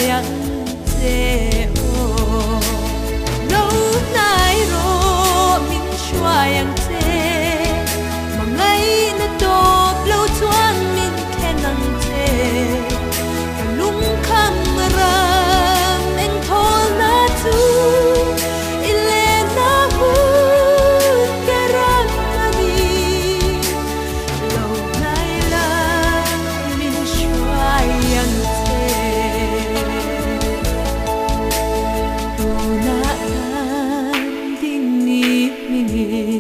yang te o lâu nay ro min chua yang te mà ngay na to lâu chuan min khenang te lung kham ra men thol na tu ile na hu karam ani lâu nay la min chua yang ding ni